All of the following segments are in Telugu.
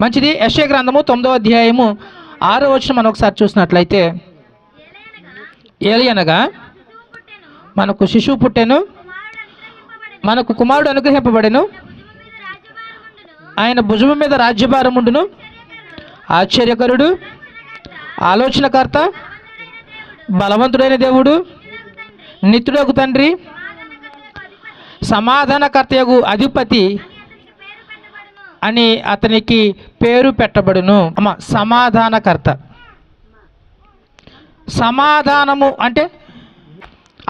మంచిది. యెషయా గ్రంథము 9వ అధ్యాయము 6వ వచనం మనం ఒకసారి చూసినట్లయితే, ఏలియనగా మనకు శిశువు పుట్టెను, మనకు కుమారుడు అనుగ్రహింపబడెను, ఆయన భుజము మీద రాజ్యభారం ఉండును, ఆశ్చర్యకరుడు, ఆలోచనకర్త, బలవంతుడైన దేవుడు, నిత్యుడగు తండ్రి, సమాధానకర్తయగు అధిపతి అని అతనికి పేరు పెట్టబడును. అమ్మ, సమాధానకర్త. సమాధానము అంటే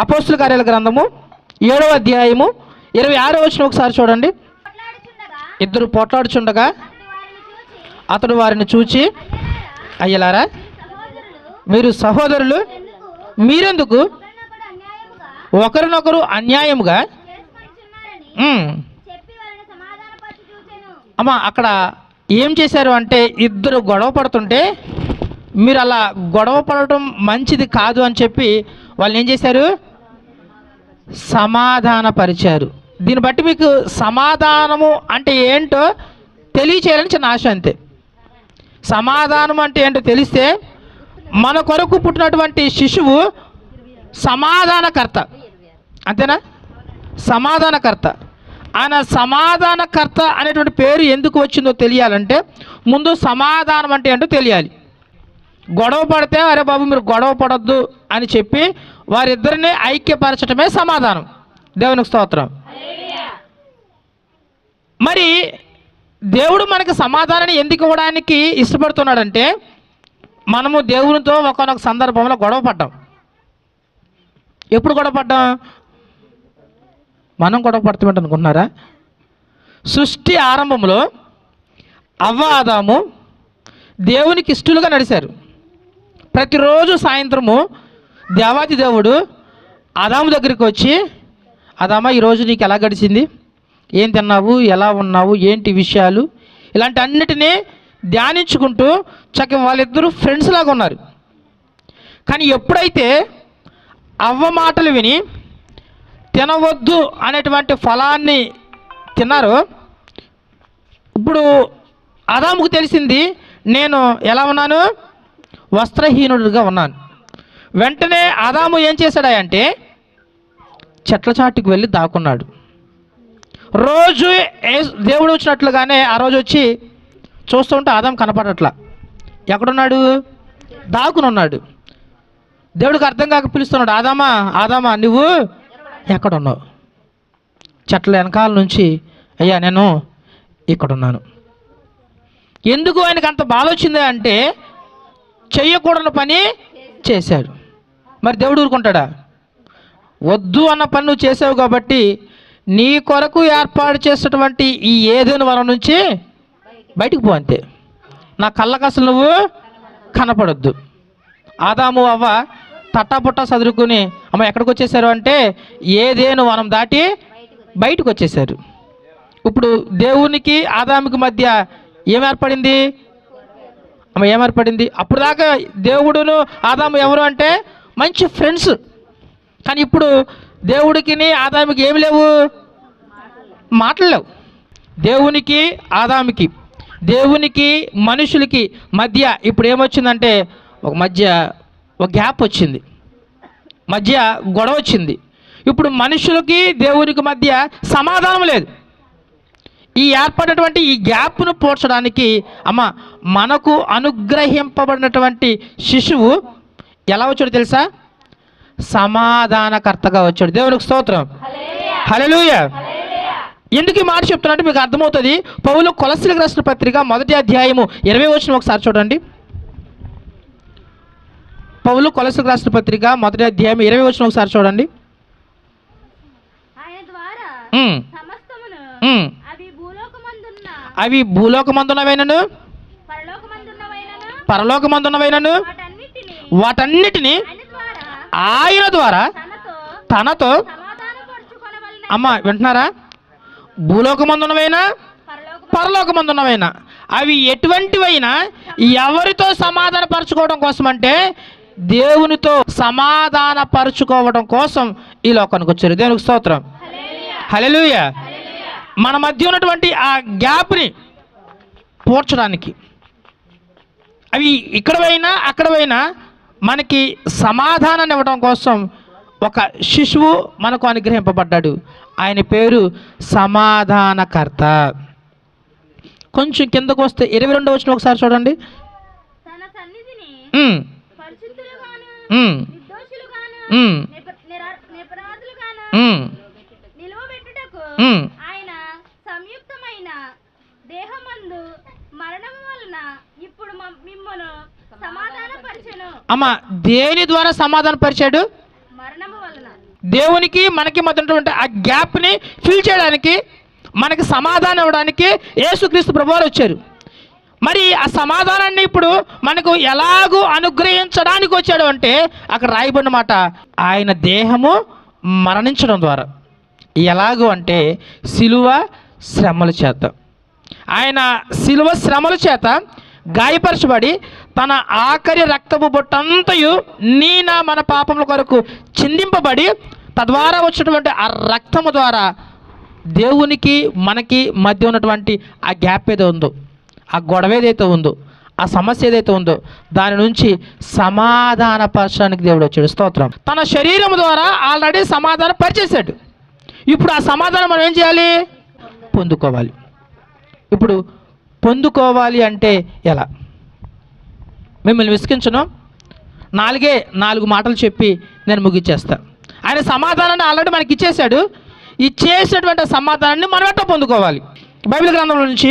అపోస్తుల కార్యాల గ్రంథము 7వ అధ్యాయము 26వ వచనం ఒకసారి చూడండి. ఇద్దరు పోట్లాడుచుండగా అతడు వారిని చూచి, అయ్యలారా, మీరు సహోదరులు, మీరెందుకు ఒకరినొకరు అన్యాయముగా అమ్మ, అక్కడ ఏం చేశారు అంటే, ఇద్దరు గొడవ పడుతుంటే మీరు అలా గొడవ పడటం మంచిది కాదు అని చెప్పి వాళ్ళు ఏం చేశారు? సమాధానపరిచారు. దీన్ని బట్టి మీకు సమాధానము అంటే ఏంటో తెలియచేయాలని చిన్న ఆశ అంతే. సమాధానం అంటే ఏంటో తెలిస్తే మన కొరకు పుట్టినటువంటి శిశువు సమాధానకర్త, అంతేనా? సమాధానకర్త. ఆయన సమాధానకర్త అనేటువంటి పేరు ఎందుకు వచ్చిందో తెలియాలంటే ముందు సమాధానం అంటే ఏంటో తెలియాలి. గొడవ పడితే అరే బాబు మీరు గొడవ పడొద్దు అని చెప్పి వారిద్దరిని ఐక్యపరచటమే సమాధానం. దేవునికి స్తోత్రం. మరి దేవుడు మనకి సమాధానాన్ని ఎందుకు ఇవ్వడానికి ఇష్టపడుతున్నాడంటే, మనము దేవునితో ఒక్కొక్క సందర్భంలో గొడవ పడ్డాం. ఎప్పుడు గొడవ పడ్డాం? మనం గొడవ పడుతున్నట్టు అనుకుంటున్నారా? సృష్టి ఆరంభంలో అవ్వ ఆదాము దేవునికి ఇష్టలుగా నడిచారు. ప్రతిరోజు సాయంత్రము దేవాది దేవుడు ఆదాము దగ్గరికి వచ్చి, ఆదామా, ఈరోజు నీకు ఎలా గడిచింది, ఏం తిన్నావు, ఎలా ఉన్నావు, ఏంటి విషయాలు, ఇలాంటి అన్నిటినీ ధ్యానించుకుంటూ చక్కగా వాళ్ళిద్దరూ ఫ్రెండ్స్ లాగా ఉన్నారు. కానీ ఎప్పుడైతే అవ్వ మాటలు విని తినవద్దు అనేటువంటి ఫలాన్ని తిన్నారో, ఇప్పుడు ఆదాముకు తెలిసింది నేను ఎలా ఉన్నాను, వస్త్రహీనుడిగా ఉన్నాను. వెంటనే ఆదాము ఏం చేశాడంటే చెట్ల చాటుకు వెళ్ళి దాక్కున్నాడు. రోజు దేవుడు వచ్చినట్లుగానే ఆ రోజు వచ్చి చూస్తుంటే ఆదాము కనపడట్లా. ఎక్కడున్నాడు? దాక్కునున్నాడు. దేవుడికి అర్థం కాక పిలుస్తున్నాడు, ఆదామా, ఆదామా, నువ్వు ఎక్కడున్నావు? చెట్ల వెనకాల నుంచి, అయ్యా నేను ఇక్కడున్నాను. ఎందుకు ఆయనకు అంత బాధ వచ్చింది అంటే చెయ్యకూడని పని చేశాడు. మరి దేవుడు ఊరుకుంటాడా? వద్దు అన్న పని నువ్వు చేసావు కాబట్టి నీ కొరకు ఏర్పాటు చేసేటువంటి ఈ ఏదైనా వరం నుంచి బయటికి పో, అంతే. నా కళ్ళకు అసలు నువ్వు కనపడొద్దు. ఆదాము అవ్వ తట్టాపుట్టా చదువుకుని అమ్మ ఎక్కడికి వచ్చేసారు అంటే ఏదేను వనం దాటి బయటకు వచ్చేసారు. ఇప్పుడు దేవునికి ఆదాముకి మధ్య ఏం ఏర్పడింది? అమ్మ ఏం ఏర్పడింది? అప్పుడు దాకా దేవుడును ఆదాము ఎవరు అంటే మంచి ఫ్రెండ్స్. కానీ ఇప్పుడు దేవుడికి ఆదాముకి ఏమి లేవు, మాటలు లేవు. దేవునికి ఆదాముకి, దేవునికి మనుషులకి మధ్య ఇప్పుడు ఏమొచ్చిందంటే ఒక గ్యాప్ వచ్చింది, మధ్య గొడవ వచ్చింది. ఇప్పుడు మనుషులకి దేవునికి మధ్య సమాధానం లేదు. ఈ ఏర్పడినటువంటి ఈ గ్యాప్ను పోడ్చడానికి అమ్మ మనకు అనుగ్రహింపబడినటువంటి శిశువు ఎలా వచ్చాడు తెలుసా? సమాధానకర్తగా వచ్చాడు. దేవునికి స్తోత్రం, హల్లెలూయా. ఎందుకు ఈ మాట చెప్తున్నట్టు మీకు అర్థమవుతుంది. పౌలు కొలస్సీలకు రాసిన పత్రిక 1వ అధ్యాయము 20వ వచనం ఒకసారి చూడండి. పౌలు కొలస్సీలకు రాసిన పత్రిక 1వ అధ్యాయం 20వ వచనం ఒకసారి చూడండి. అవి భూలోకమందున్నవైనను పరలోకమందున్నవైనను వాటన్నిటిని ఆయన ద్వారా తనతో, అమ్మ వింటున్నారా, భూలోకమందున్నవైనా పరలోకమందున్నవైనా అవి ఎటువంటివైనా ఎవరితో సమాధానపరచుకోవడం కోసం అంటే దేవునితో సమాధానపరచుకోవడం కోసం ఈ లోకానికి వచ్చారు. దేవునికి స్తోత్రం, హల్లెలూయా. మన మధ్య ఉన్నటువంటి ఆ గ్యాప్ని పోర్చడానికి. అవి ఇక్కడ పోయినా అక్కడ పోయినా మనకి సమాధానాన్ని ఇవ్వడం కోసం ఒక శిశువు మనకు అనుగ్రహింపబడ్డాడు. ఆయన పేరు సమాధానకర్త. కొంచెం కిందకు వస్తే 22వ వచనం ఒకసారి చూడండి. తన సన్నిధిని ఉమ్, పరిశుద్ధులుగాను ఉమ్, నిర్దోషులుగాను ఉమ్, నిరపరాధులుగాను ఉమ్, నిలువబెట్టుటకు ఉమ్. ఆయన సంయుక్తమైన దేహమందు మరణము వలన ఇప్పుడు మిమ్మను సమాధానపరచెను. అమ్మ, దేని ద్వారా సమాధానపరిచాడు? మరణము వలన. దేవునికి మనకి మధ్య ఉన్నటువంటి ఆ గ్యాప్ని ఫిల్ చేయడానికి, మనకి సమాధానం ఇవ్వడానికి యేసుక్రీస్తు ప్రభువారు వచ్చారు. మరి ఆ సమాధానాన్ని ఇప్పుడు మనకు ఎలాగూ అనుగ్రహించడానికి వచ్చాడు అంటే అక్కడ రాయబడిన మాట, ఆయన దేహము మరణించడం ద్వారా. ఎలాగూ అంటే శిలువ శ్రమల చేత. ఆయన శిలువ శ్రమల చేత గాయపరచబడి తన ఆఖరి రక్తపు బొట్టంతయు మన పాపముల కొరకు చిందింపబడి తద్వారా వచ్చినటువంటి ఆ రక్తము ద్వారా దేవునికి మనకి మధ్య ఉన్నటువంటి ఆ గ్యాప్ ఏదో ఉందో, ఆ గొడవ ఏదైతే ఉందో, ఆ సమస్య ఏదైతే ఉందో దాని నుంచి సమాధానపరచడానికి దేవుడు వచ్చాడు. స్తోత్రం. తన శరీరం ద్వారా ఆల్రెడీ సమాధానం పరిచేశాడు. ఇప్పుడు ఆ సమాధానం మనం ఏం చేయాలి? పొందుకోవాలి. ఇప్పుడు పొందుకోవాలి అంటే ఎలా? మిమ్మల్ని విసిగించను, 4 మాటలు చెప్పి నేను ముగించేస్తాను. ఆయన సమాధానాన్ని ఆల్రెడీ మనకి ఇచ్చేశాడు. ఇచ్చేసినటువంటి సమాధానాన్ని మనం ఎట్లా పొందుకోవాలి? బైబిల్ గ్రంథంలో నుంచి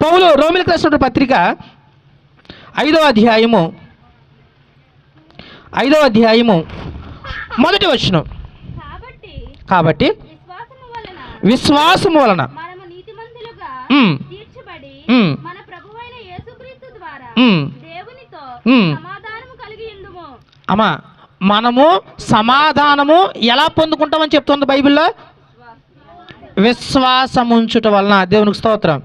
పౌలు రోమీయులకు రాసిన పత్రిక 5వ అధ్యాయము 1వ వచనం. కాబట్టి విశ్వాసము వలన మనము నీతిమంతులుగా తీర్చబడి మన ప్రభువైన యేసుక్రీస్తు ద్వారా దేవునితో సమాధానము కలిగి ఉండుము. అమ్మా, మనము సమాధానము ఎలా పొందుకుంటామని చెప్తుంది బైబిల్లో? విశ్వాసం ఉంచుట వలన. దేవునికి స్తోత్రం.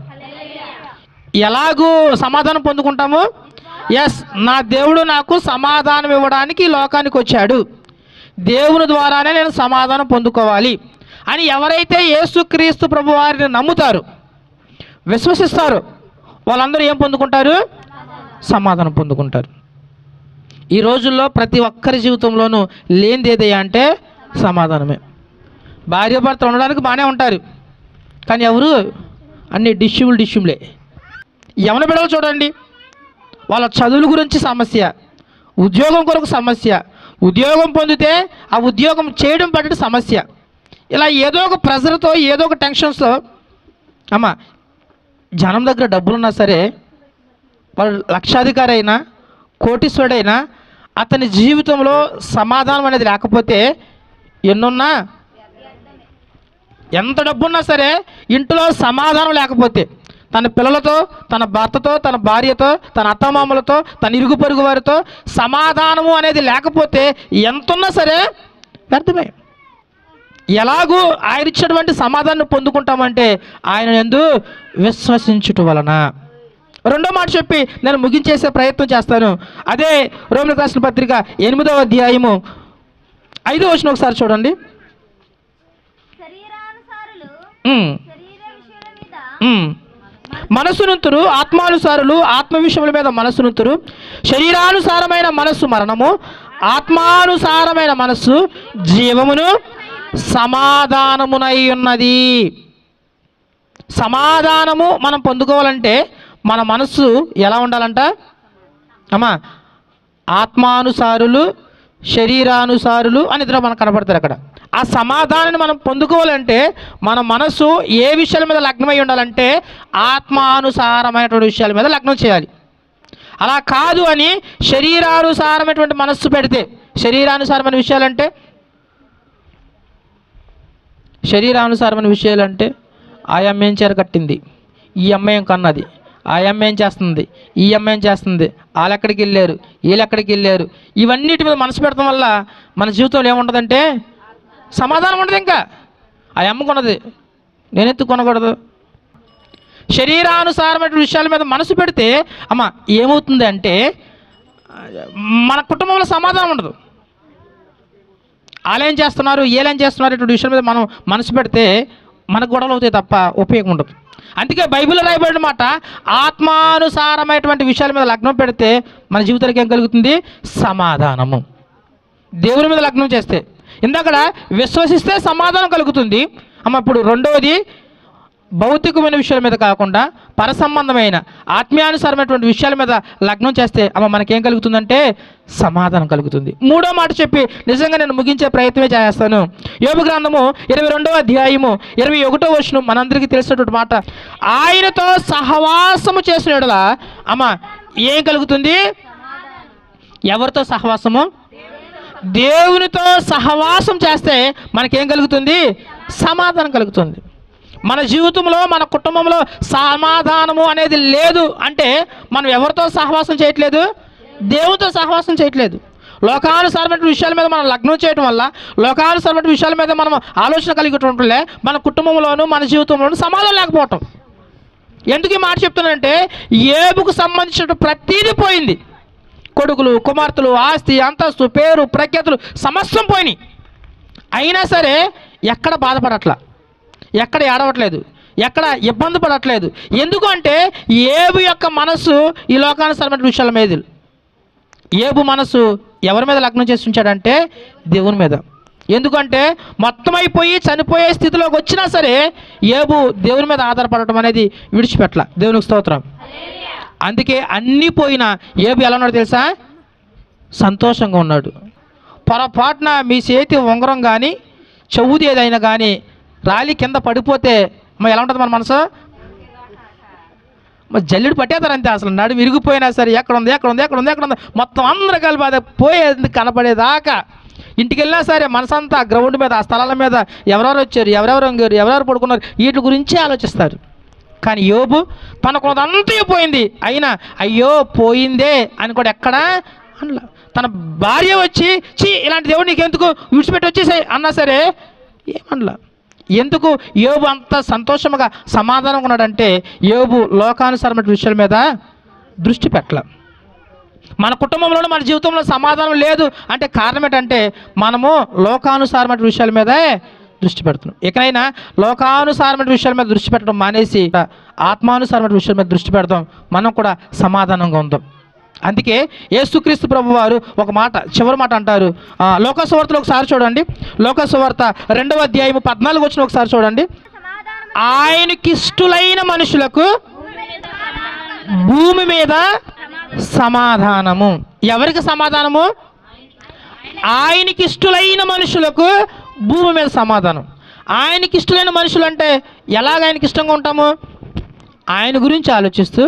ఎలాగూ సమాధానం పొందుకుంటాము? ఎస్, నా దేవుడు నాకు సమాధానం ఇవ్వడానికి ఈ లోకానికి వచ్చాడు, దేవుని ద్వారానే నేను సమాధానం పొందుకోవాలి అని ఎవరైతే యేసుక్రీస్తు ప్రభు వారిని నమ్ముతారు, విశ్వసిస్తారు, వాళ్ళందరూ ఏం పొందుకుంటారు? సమాధానం పొందుకుంటారు. ఈ రోజుల్లో ప్రతి ఒక్కరి జీవితంలోనూ లేనిది ఏదయ్యా అంటే సమాధానమే. భార్యాభర్త ఉండడానికి బాగానే ఉంటారు, కానీ ఎవరు? అన్ని డిష్యూమ్లే. యవన బిడ్డలు చూడండి, వాళ్ళ చదువుల గురించి సమస్య, ఉద్యోగం కొరకు సమస్య, ఉద్యోగం పొందితే ఆ ఉద్యోగం చేయడం పట్టిన సమస్య. ఇలా ఏదో ఒక ప్రెజర్తో, ఏదో ఒక టెన్షన్స్తో. అమ్మ, జనం దగ్గర డబ్బులున్నా సరే, వాడు లక్షాధికారి అయినా కోటీశ్వరుడైనా అతని జీవితంలో సమాధానం అనేది లేకపోతే ఎన్నున్నా, ఎంత డబ్బున్నా సరే ఇంట్లో సమాధానం లేకపోతే, తన పిల్లలతో, తన భర్తతో, తన భార్యతో, తన అత్తమామలతో, తన ఇరుగు పొరుగు వారితో సమాధానము అనేది లేకపోతే ఎంతున్నా సరే వ్యర్థమే. ఎలాగూ ఆయన ఇచ్చినటువంటి సమాధానం పొందుకుంటామంటే ఆయన యందు విశ్వసించుట వలన. రెండో మాట చెప్పి నేను ముగించేసే ప్రయత్నం చేస్తాను. అదే రోమీయులకు రాసిన పత్రిక 8వ అధ్యాయము 5వ వచనం ఒకసారి చూడండి. మనసునుతురు ఆత్మానుసారులు, ఆత్మ విషయముల మీద మనసునుతురు. శరీరానుసారమైన మనస్సు మరణము, ఆత్మానుసారమైన మనస్సు జీవమును సమాధానమునై ఉన్నది. సమాధానము మనం పొందుకోవాలంటే మన మనస్సు ఎలా ఉండాలంట? అమ్మా, ఆత్మానుసారులు, శరీరానుసారులు అని ఇద్దరు మనకు కనపడతారు అక్కడ. ఆ సమాధానాన్ని మనం పొందుకోవాలంటే మన మనసు ఏ విషయాల మీద లగ్నమై ఉండాలంటే ఆత్మానుసారమైనటువంటి విషయాల మీద లగ్నం చేయాలి. అలా కాదు అని శరీరానుసారమైనటువంటి మనస్సు పెడితే, శరీరానుసారమైన విషయాలంటే ఆ అమ్మ ఏం చీర కట్టింది, ఈ అమ్మ ఏం కన్నది, ఆ అమ్మ ఏం చేస్తుంది, ఈ అమ్మ ఏం చేస్తుంది, వాళ్ళు ఎక్కడికి వెళ్ళారు, వీళ్ళు ఎక్కడికి వెళ్ళారు, ఇవన్నిటి మీద మనసు పెడతాం వల్ల మన జీవితంలో ఏముండదంటే సమాధానం ఉండదు. ఇంకా ఆ అమ్మ కొన్నది నేనెత్తు కొనకూడదు. శరీరానుసారమైన విషయాల మీద మనసు పెడితే అమ్మ ఏమవుతుంది అంటే మన కుటుంబంలో సమాధానం ఉండదు. వాళ్ళేం చేస్తున్నారు, వీళ్ళేం చేస్తున్నారు ఇటువంటి విషయాల మీద మనం మనసు పెడితే మనకు గొడవలు అవుతాయి తప్ప ఉపయోగం ఉండదు. అందుకే బైబిల్లో రాయబడిన మాట, ఆత్మానుసారమైనటువంటి విషయాల మీద లగ్నం పెడితే మన జీవితానికి ఏం కలుగుతుంది? సమాధానము. దేవుని మీద లగ్నం చేస్తే, ఇందాక విశ్వసిస్తే సమాధానం కలుగుతుంది అమ్మ. ఇప్పుడు రెండవది, భౌతికమైన విషయాల మీద కాకుండా పరసంబంధమైన ఆత్మీయానుసారమైనటువంటి విషయాల మీద లగ్నం చేస్తే అమ్మ మనకేం కలుగుతుందంటే సమాధానం కలుగుతుంది. మూడో మాట చెప్పి నిజంగా నేను ముగించే ప్రయత్నమే చేస్తాను. యోబు గ్రంథము 22వ అధ్యాయము 21వ వచనం మనందరికీ తెలిసినటువంటి మాట. ఆయనతో సహవాసము చేసిన యెడల అమ్మ ఏం కలుగుతుంది? ఎవరితో సహవాసము? దేవునితో సహవాసం చేస్తే మనకేం కలుగుతుంది? సమాధానం కలుగుతుంది. మన జీవితంలో, మన కుటుంబంలో సమాధానము అనేది లేదు అంటే మనం ఎవరితో సహవాసం చేయట్లేదు? దేవునితో సహవాసం చేయట్లేదు. లోకానుసారమైన విషయాల మీద మనం లగ్నం చేయడం వల్ల, లోకానుసారమైన విషయాల మీద మనం ఆలోచన కలిగేటం వల్ల మన కుటుంబంలోనూ మన జీవితంలోనూ సమాధానం లేకపోవటం. ఎందుకు ఈ మాట చెప్తున్నానంటే, యోబుకు సంబంధించిన ప్రతీది పోయింది. కొడుకులు, కుమార్తెలు, ఆస్తి, అంతస్తు, పేరు, ప్రఖ్యాతులు సమస్తం పోయినాయి. అయినా సరే ఎక్కడ బాధపడట్లా, ఎక్కడ ఏడవట్లేదు, ఎక్కడ ఇబ్బంది పడట్లేదు. ఎందుకు అంటే యోబు యొక్క మనసు ఈ లోకానుసారమైన విషయాల మీద. యోబు మనసు ఎవరి మీద లగ్నం చేసి ఉంచాడంటే దేవుని మీద. ఎందుకంటే మొత్తం అయిపోయి చనిపోయే స్థితిలోకి వచ్చినా సరే యోబు దేవుని మీద ఆధారపడటం అనేది విడిచిపెట్టల. దేవునికి స్తోత్రం. అందుకే అన్నీ పోయినా యోబు ఎలా ఉన్నాడు తెలుసా? సంతోషంగా ఉన్నాడు. పొరపాటున మీ చేతి ఉంగరం కానీ చెవుది ఏదైనా కానీ రాలి కింద పడిపోతే మరి ఎలా ఉంటుంది మన మనసు? మరి జల్లుడు పట్టేస్తారు అంతే. అసలు నడు విరిగిపోయినా సరే ఎక్కడ ఉంది, ఎక్కడ ఉంది, ఎక్కడ ఉంది, ఎక్కడ ఉంది మొత్తం అందరూ కలిపి అది పోయేది కనపడేదాకా ఇంటికి వెళ్ళినా సరే మనసంతా గ్రౌండ్ మీద, ఆ స్థలాల మీద ఎవరెవరు వచ్చారు, ఎవరెవరు వంగారు, ఎవరెవరు పడుకున్నారు, వీటి గురించే ఆలోచిస్తారు. కానీ యోబు తనకున్నదంతా పోయింది, అయినా అయ్యో పోయిందే అని కూడా ఎక్కడా అనలా. తన భార్య వచ్చి చీ ఇలాంటి దేవుడు నీకెందుకు విడిచిపెట్టి వచ్చేసాయి అన్నా సరే ఏమనలా. ఎందుకు యోబు అంత సంతోషంగా సమాధానంగా ఉన్నాడంటే యోబు లోకానుసారమైన విషయాల మీద దృష్టి పెట్టల. మన కుటుంబంలోనూ మన జీవితంలో సమాధానం లేదు అంటే కారణం ఏంటంటే మనము లోకానుసారమైన విషయాల మీదే దృష్టి పెడుతున్నాం. ఇకనైనా లోకానుసారమైన విషయాల మీద దృష్టి పెట్టడం మానేసి ఆత్మానుసారమైన విషయాల మీద దృష్టి పెడదాం. మనం కూడా సమాధానంగా ఉందాం. అందుకే యేసుక్రీస్తు ప్రభు వారు ఒక మాట, చివరి మాట అంటారు. లోక సువార్తలో ఒకసారి చూడండి. లోక సువార్త 2వ అధ్యాయము 14 వచనం ఒకసారి చూడండి. ఆయనకిష్టులైన మనుషులకు భూమి మీద సమాధానము. ఎవరికి సమాధానము? ఆయనకిష్టులైన మనుషులకు భూమి మీద సమాధానం. ఆయనకిష్టులైన మనుషులు అంటే ఎలాగ ఆయనకి ఇష్టంగా ఉంటాము? ఆయన గురించి ఆలోచిస్తూ,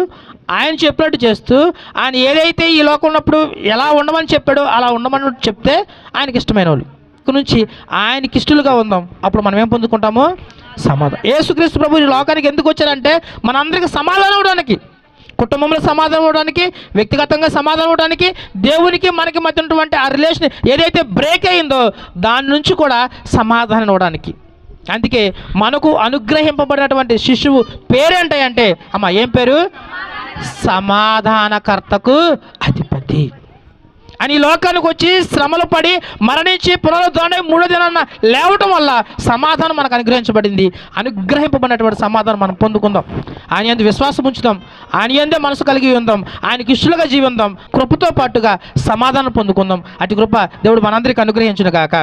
ఆయన చెప్పినట్టు చేస్తూ, ఆయన ఏదైతే ఈ లోకం ఉన్నప్పుడు ఎలా ఉండమని చెప్పాడో అలా ఉండమని చెప్తే ఆయనకి ఇష్టమైన వాళ్ళు. ఇక నుంచి ఆయనకి ఇష్టలుగా ఉందాం. అప్పుడు మనం ఏం పొందుకుంటాము? సమాధానం. యేసుక్రీస్తు ప్రభు ఈ లోకానికి ఎందుకు వచ్చారంటే మనందరికీ సమాధానం ఇవ్వడానికి, కుటుంబంలో సమాధానం ఇవ్వడానికి, వ్యక్తిగతంగా సమాధానం ఇవ్వడానికి, దేవునికి మనకి మధ్య ఉన్నటువంటి ఆ రిలేషన్ ఏదైతే బ్రేక్ అయిందో దాని నుంచి కూడా సమాధానం ఇవ్వడానికి. అందుకే మనకు అనుగ్రహింపబడినటువంటి శిశువు పేరేంటాయంటే అమ్మ ఏం పేరు? సమాధానకర్తకు అధిపతి అని. లోకానికి వచ్చి శ్రమలు పడి మరణించి పునరుద్ధరణ 3వ దినాన లేవటం వల్ల సమాధానం మనకు అనుగ్రహించబడింది. అనుగ్రహింపబడినటువంటి సమాధానం మనం పొందుకుందాం. ఆయన యందు విశ్వాసం ఉంచుదాం, ఆయన యందే మనసు కలిగి ఉందాం, ఆయనకి ఇష్టలుగా జీవిద్దాం, కృపతో పాటుగా సమాధానం పొందుకుందాం. అటు కృప దేవుడు మనందరికీ అనుగ్రహించును గాక.